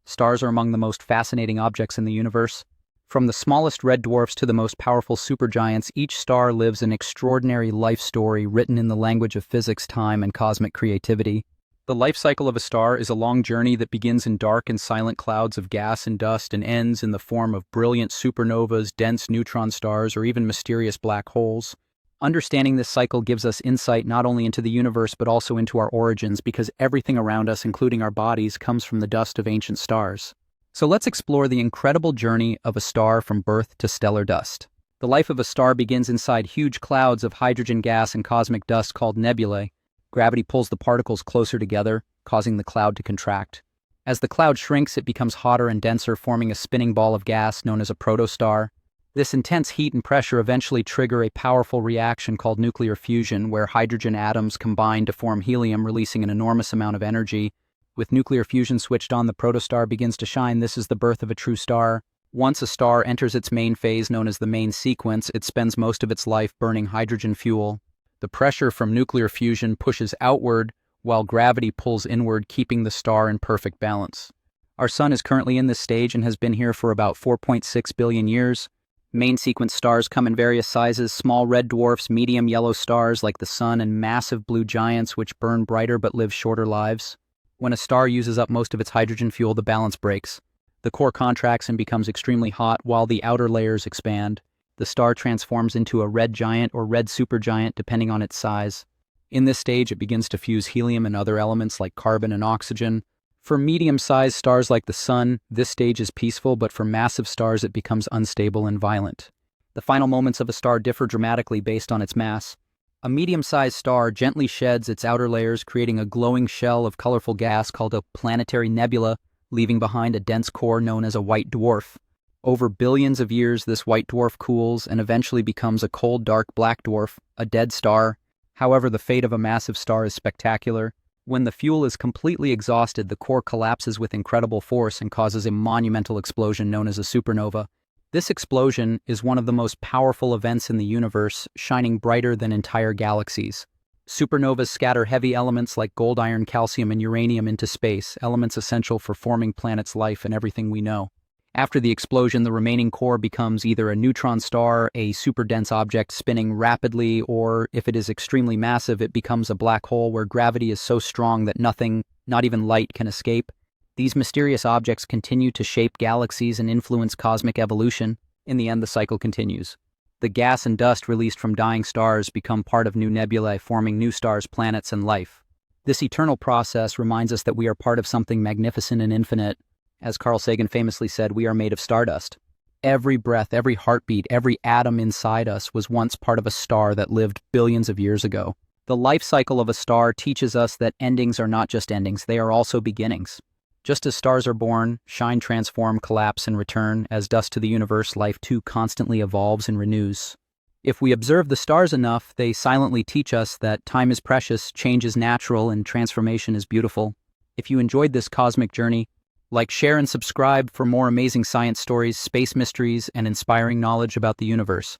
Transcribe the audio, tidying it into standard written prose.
Stars are among the most fascinating objects in the universe. From the smallest red dwarfs to the most powerful supergiants, each star lives an extraordinary life story written in the language of physics, time, and cosmic creativity. The life cycle of a star is a long journey that begins in dark and silent clouds of gas and dust and ends in the form of brilliant supernovas, dense neutron stars, or even mysterious black holes. Understanding this cycle gives us insight not only into the universe but also into our origins, because everything around us, including our bodies, comes from the dust of ancient stars. So let's explore the incredible journey of a star from birth to stellar dust. The life of a star begins inside huge clouds of hydrogen gas and cosmic dust called nebulae. Gravity pulls the particles closer together, causing the cloud to contract. As the cloud shrinks, it becomes hotter and denser, forming a spinning ball of gas known as a protostar. This intense heat and pressure eventually trigger a powerful reaction called nuclear fusion, where hydrogen atoms combine to form helium, releasing an enormous amount of energy. With nuclear fusion switched on, the protostar begins to shine. This is the birth of a true star. Once a star enters its main phase, known as the main sequence, it spends most of its life burning hydrogen fuel. The pressure from nuclear fusion pushes outward, while gravity pulls inward, keeping the star in perfect balance. Our Sun is currently in this stage and has been here for about 4.6 billion years. Main sequence stars come in various sizes: small red dwarfs, medium yellow stars like the Sun, and massive blue giants which burn brighter but live shorter lives. When a star uses up most of its hydrogen fuel, the balance breaks. The core contracts and becomes extremely hot while the outer layers expand. The star transforms into a red giant or red supergiant depending on its size. In this stage, it begins to fuse helium and other elements like carbon and oxygen. For medium-sized stars like the Sun, this stage is peaceful, but for massive stars it becomes unstable and violent. The final moments of a star differ dramatically based on its mass. A medium-sized star gently sheds its outer layers, creating a glowing shell of colorful gas called a planetary nebula, leaving behind a dense core known as a white dwarf. Over billions of years, this white dwarf cools and eventually becomes a cold, dark black dwarf, a dead star. However, the fate of a massive star is spectacular. When the fuel is completely exhausted, the core collapses with incredible force and causes a monumental explosion known as a supernova. This explosion is one of the most powerful events in the universe, shining brighter than entire galaxies. Supernovas scatter heavy elements like gold, iron, calcium, and uranium into space, elements essential for forming planets' life and everything we know. After the explosion, the remaining core becomes either a neutron star, a super-dense object spinning rapidly, or, if it is extremely massive, it becomes a black hole where gravity is so strong that nothing, not even light, can escape. These mysterious objects continue to shape galaxies and influence cosmic evolution. In the end, the cycle continues. The gas and dust released from dying stars become part of new nebulae, forming new stars, planets, and life. This eternal process reminds us that we are part of something magnificent and infinite. As Carl Sagan famously said, we are made of stardust. Every breath, every heartbeat, every atom inside us was once part of a star that lived billions of years ago. The life cycle of a star teaches us that endings are not just endings, they are also beginnings. Just as stars are born, shine, transform, collapse, and return, as dust to the universe, life too constantly evolves and renews. If we observe the stars enough, they silently teach us that time is precious, change is natural, and transformation is beautiful. If you enjoyed this cosmic journey, like, share, and subscribe for more amazing science stories, space mysteries, and inspiring knowledge about the universe.